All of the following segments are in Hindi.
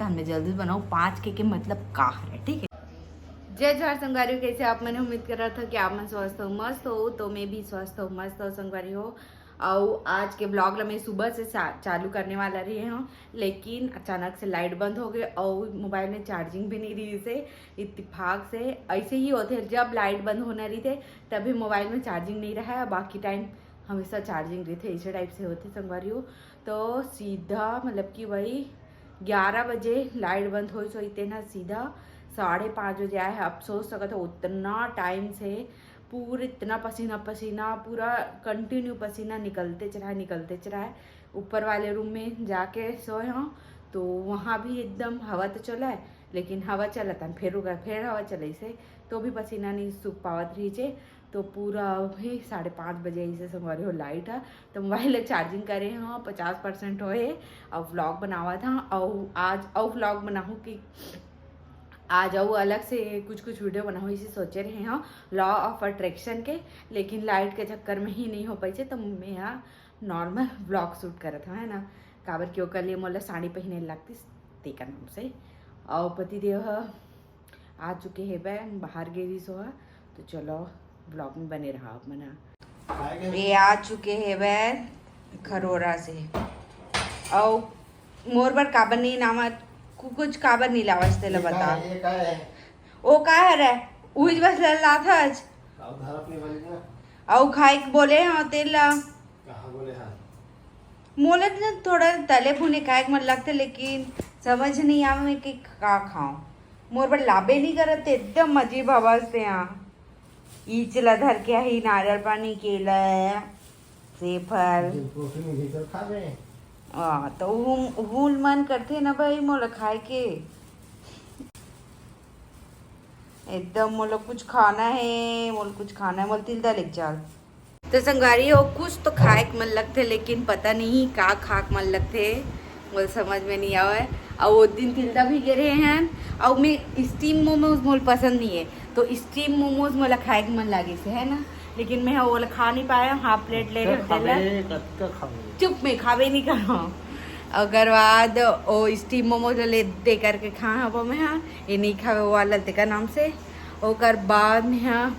हमें जल्दी बनाओ 5 के मतलब का है, ठीक है। जय जवाहर संगवारी, कैसे आप? मैंने उम्मीद कर रहा था कि आप मैं स्वस्थ हो, मस्त हो, तो मैं भी स्वस्थ हो, मस्त हो संगवारी हो। और आज के ब्लॉग में सुबह से चालू करने वाला रही हूँ, लेकिन अचानक से लाइट बंद हो गई और मोबाइल में चार्जिंग भी नहीं रही से। इत्तेफाक से ऐसे ही होते, जब लाइट बंद होने रही थे तभी मोबाइल में चार्जिंग नहीं रहा है, बाकी टाइम हमेशा चार्जिंग रही थे, इसी टाइप से होते संगवारी हो। तो सीधा मतलब कि वही 11 बजे लाइट बंद हो, सो इतने ना सीधा 5:30 बजे आए हैं। अब सोच सकते हो उतना टाइम से पूरे इतना पसीना पसीना पूरा कंटिन्यू पसीना निकलते चला है। ऊपर वाले रूम में जाके सोए हों तो वहाँ भी एकदम हवा तो चला है, लेकिन हवा चला था फिर रुका, फिर हवा चले से तो भी पसीना नहीं सूख पावत रही चे। तो पूरा भी 5:30 बजे ऐसे संगवारी हो लाइट है, तो मोबाइल चार्जिंग करे हाँ 50% होए और व्लॉग बनावा था। और आज और व्लॉग बनाऊँ कि आ जाऊँ अलग से कुछ वीडियो बनाऊँ, इसे सोचे रहे हैं लॉ ऑफ अट्रैक्शन के, लेकिन लाइट के चक्कर में ही नहीं हो पाई। तो मैं यहाँ नॉर्मल ब्लॉग शूट करत हूँ, है ना। काबर क्यों कर लिए मोला साड़ी पहने लगती तेका नाम से। और पति देव आ चुके हैं बै बाहर गेरी सो है, तो चलो ब्लॉग में बने रहा आप मना। ये आ चुके हैं बै खरोरा से और मोर बर काबर नहीं नामत कुछ काबर नहीं लावस तेला बता। ओ का है रे उज बस लाथज औ खाई बोले हां तेला कहां बोले हां मोले न थोड़ा तले भुने खाए मन लगते, लेकिन समझ नहीं आवे में कि का खाऊं। मोर बर लाबे नहीं करत, एकदम अजीब आवाज से यहाँ ईचला धर के ही नारियल पानी केला सेफल तो हूल मन करते ना भाई मोला खाए के, एकदम मोला कुछ खाना है, मोल तिल दा लेक चल। तो संगवारी हो कुछ तो खाए के मन लगते, लेकिन पता नहीं का खाक मन लगते मोल समझ में नहीं आवे। और वो दिन तिलदा भी गिरे हैं और मैं स्टीम मोमोज मोल पसंद नहीं है, तो स्टीम मोमोज मोला खाए के मन लागे से, है ना। लेकिन मैं वो खा नहीं पाया, हाफ प्लेट ले रहे चुप में खावे नहीं करो। अगर बाद ओ स्टीम मोमोज ले दे करके खा हब में हाँ ये नहीं खावे वो वाला का नाम से। और बाद में हाँ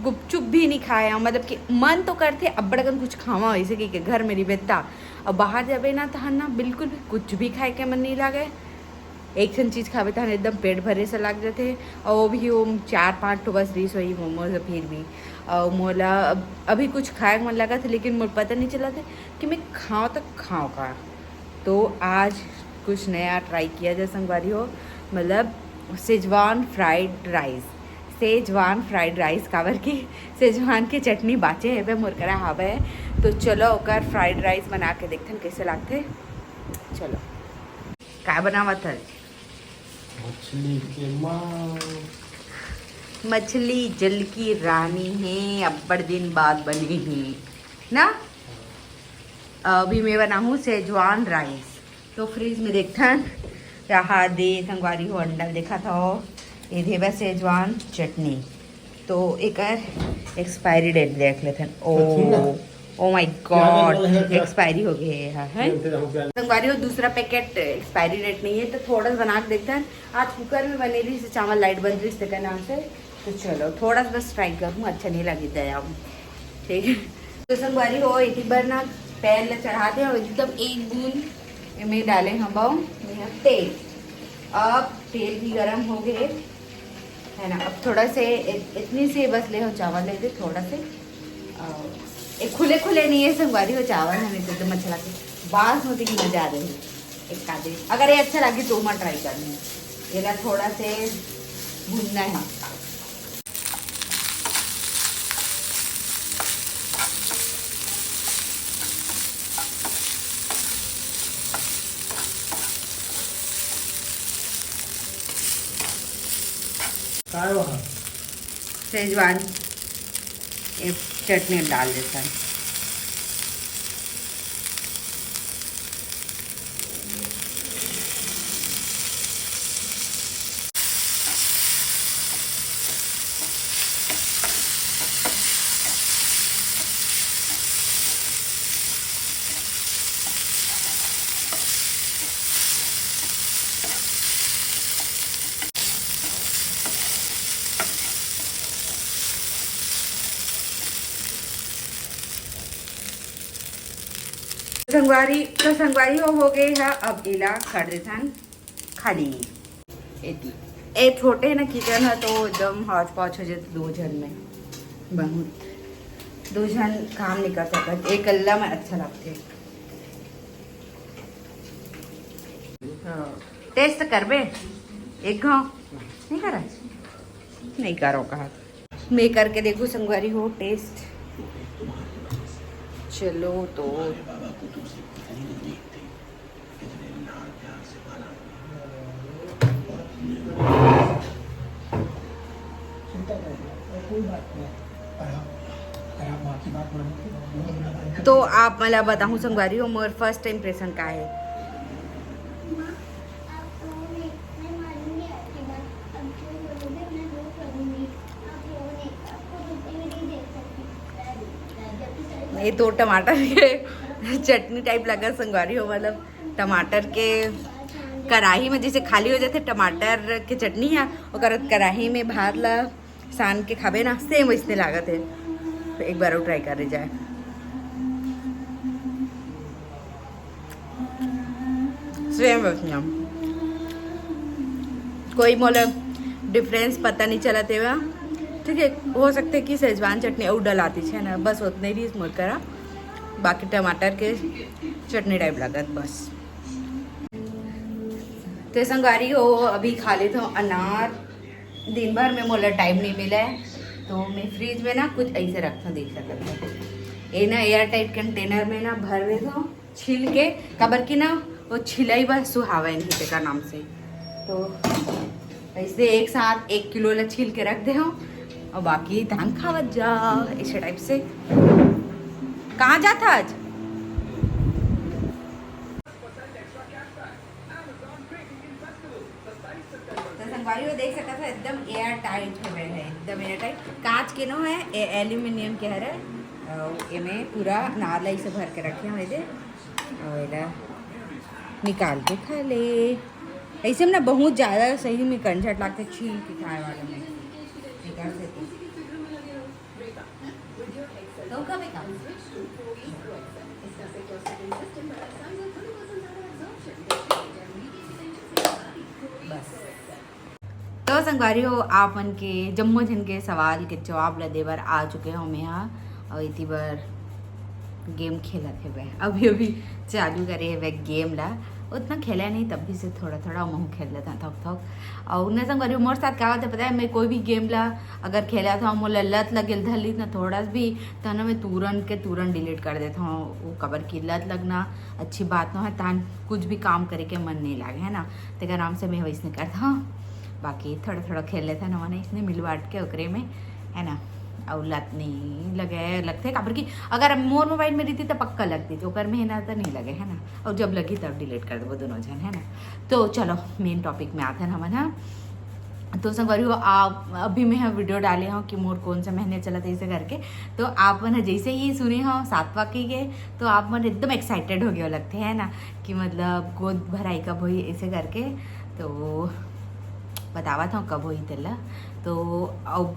गुपचुप भी नहीं खाया, मतलब कि मन तो करते अब बड़कन कुछ खावा वैसे कि घर मेरी बेटा और बाहर जाबे ना तो ना बिल्कुल भी कुछ भी खाए के मन नहीं लागे। एक सन चीज़ खावे तो एकदम पेट भरे से लग जाते, और वो भी वो 4-5 तो बस रीस वही मोमोज। फिर भी और मोला अभी कुछ खाए मन लगा था, लेकिन मुझे पता नहीं चला था कि मैं खाऊँ तो खाऊँ का। तो आज कुछ नया ट्राई किया जाए संगवारी हो, मतलब सेजवान फ्राइड राइस काबर की सेजवान के चटनी बाचे है मुरकरा हावे, तो चलो ओकर फ्राइड राइस बना के देखते हैं कैसे लगते। चलो क्या बनावत है? मछली जल की रानी है, अब्बड़ दिन बाद बनी है ना। अभी मैं बनाऊँ सेजवान राइस, तो फ्रिज में देखता रहा दे संगवारी हो अंडल देखा था ये देवा सेजवान चटनी, तो एक एक्सपायरी डेट देख लेते हैं। ओ माय गॉड एक्सपायरी हो गई है संगवारी हो। दूसरा पैकेट एक्सपायरी डेट नहीं है, तो थोड़ा सा बना के देखते हैं। आज कुकर में बने रही से चावल लाइट बन रही इसके नाम से, तो चलो थोड़ा सा बस ट्राई करूँ, अच्छा नहीं लगी दया ठीक है। तो संगवारी हो एक बार ना पैन में चढ़ा दें और एकदम एक बूंद में डालें हम तेल। अब तेल भी गर्म हो गए है ना। अब थोड़ा से इतनी से बस ले हो चावल ले दे थोड़ा से, एक खुले नहीं है संगवारी हो चावल है तो मछला के बासमती की मजा आ रही एक कादे। अगर ये अच्छा लगे तो मैं ट्राई करनी है, ये थोड़ा से भूनना है। सेजवान चटनी डाल देता है। संगवारी हो गए है। अब इला कर देथन खाली ए छोटे ना किचन है तो एकदम हौच पौच हो जाते दो जन में, बहुत दो जन काम नहीं कर सकते, एक अल्लाह में अच्छा लगते। टेस्ट करबे एक घाव नहीं करा, नहीं करो कहा मैं करके देखो संगवारी हो टेस्ट। चलो तो आप मला बताऊँ संगवारी हो मोर फर्स्ट इम्प्रेशन का है। ये तो टमाटर के चटनी टाइप लगा संगवारी हो, मतलब टमाटर के कढ़ाई में जैसे खाली हो जाते टमाटर के चटनी है और कढ़ाई में भात ला सान के खाबे ना, सेम वैसे लागत है। तो एक बार और ट्राई कर जाए। सेम वैसे कोई मोला डिफरेंस पता नहीं चला तेवा, ठीक है। हो सकता है कि सेजवान चटनी और डलाती है ना, बस उतने ही मोल करा, बाकी टमाटर के चटनी टाइप लागत बस। तो संगवारी हो अभी खा लेते हो अनार, दिन भर में मोला टाइम नहीं मिला है तो मैं फ्रिज में ना कुछ ऐसे रखता हूँ, देख सकते हो ये ना एयर टाइट कंटेनर में ना भर देता हूँ छील के, कबर की ना वो छिलाई बस सुहावा नहीं का नाम से। तो ऐसे एक साथ 1 किलो ला छील के रख दे हूँ और बाकी धान खावत जा ऐसे टाइप से। कहाँ जाता आज? संगवारी वो देख सकता था एकदम एयर टाइट हो गए है, एकदम एयर टाइट। कांच के नो है, एल्यूमिनियम के है, इमें पूरा नाला से भर के रखे हैं इधर और निकाल के खा ले। ऐसे में ना बहुत ज़्यादा सही में कंझट लगते छील के खाए वाले में निकाल देते। बस तो संगवारी हो आप मन के जम्मो जन के सवाल के जवाब ला देवर आ चुके हो मैं यहाँ, और इतनी बार गेम खेला थे वह अभी चालू करे है वह गेम ला, उतना खेला नहीं तब भी से थोड़ा थोड़ा महू खेल लेता थक और न संगवारी मोर साथ क्या होता पता है, मैं कोई भी गेम ला अगर खेला था मोला लत लगे धली ना थोड़ा भी तो ना मैं तुरंत डिलीट कर देता हूँ। वो कबर की लत लगना अच्छी बात ना है, तान कुछ भी काम करे के मन नहीं लागे है ना, तो आराम से मैं वैसे करता हूँ। बाकी थोड़ा थोड़ा खेल लेता ना मैंने इसने मिल बांट के ओकरे में है ना, और लत नहीं लगे लगते काबर की अगर मोर मोबाइल में रहती तो पक्का लगती थी, ओकर में है ना तो नहीं लगे है ना, और जब लगी तब डिलीट कर दो दोनों जन है ना। तो चलो मेन टॉपिक में आते हैं हम ना। तो संगवारी हो आप अभी मैं वीडियो डाले हूँ कि मोर कौन सा महीने चला था इसे करके, तो आप मन जैसे ही सुने हो 7 वाक्य के तो आप मन एकदम एक्साइटेड हो गए लगते हैं ना कि मतलब गोद भराई कब हुई ऐसे करके। तो बतावा था कब हुई तेला, तो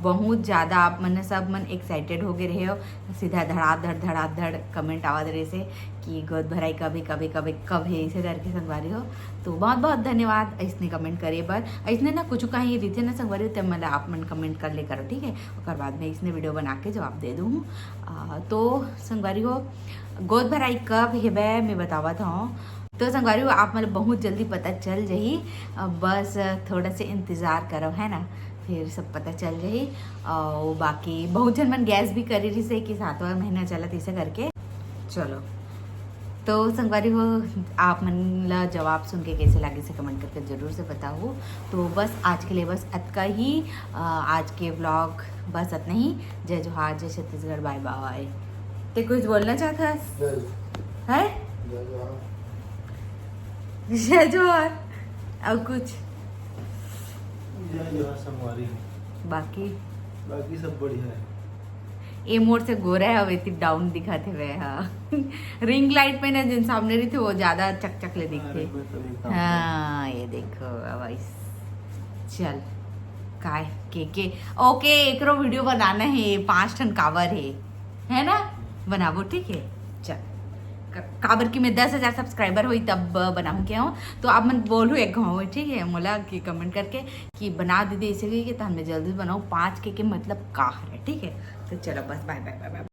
बहुत ज़्यादा आप मन सब मन एक्साइटेड हो गए रहे हो, सीधा धड़ाधड़ कमेंट आवा रहे से कि गोद भराई कभी कब है ऐसे करके संगवारी हो। तो बहुत बहुत धन्यवाद ऐसने कमेंट करे बर, ऐसने ना कुछ कहीं रीजन ना संगवारी हो तब मतलब आप मन कमेंट कर ले करो, ठीक है। और बाद में इसने वीडियो बना के जवाब दे दूँ। तो संगवारी हो गोद भराई कब है मैं बतावा था, तो संगवारी हो आप मतलब बहुत जल्दी पता चल जाही, बस थोड़ा से इंतज़ार करो है ना, फिर सब पता चल जाही। और बाकी बहुत जन मन गैस भी करी रही से कि 7वां महीना चला इसे करके। चलो तो संगवारी हो आप मन ला जवाब सुन के कैसे लगे से कमेंट करके ज़रूर से बताओ। तो बस आज के लिए बस अतका ही, आज के व्लॉग बस इतना ही। जय जोहार, जय छत्तीसगढ़, बाय बाय। तो कुछ बोलना चाहता है? जय जोहार और कुछ बाकी सब बढ़िया है। ए मोड़ से गोरा है अब इतनी डाउन दिखाते हुए। हाँ रिंग लाइट में ना जिन सामने रही थे वो ज्यादा चक ले दिखते। हाँ ये देखो अब चल काय के ओके एक वीडियो बनाना है, 5 टन कावर है ना, बनाबो ठीक है चल। काबर की मैं 10,000 सब्सक्राइबर हुई तब बनाऊँ क्या हूँ, तो अब मैं बोलूँ एक गाँव, ठीक है, मोला कि कमेंट करके कि बना दीदी इसे कि तो हमें जल्दी बनाऊँ 5K के मतलब का है, ठीक है। तो चलो बस बाय बाय बाय बाय।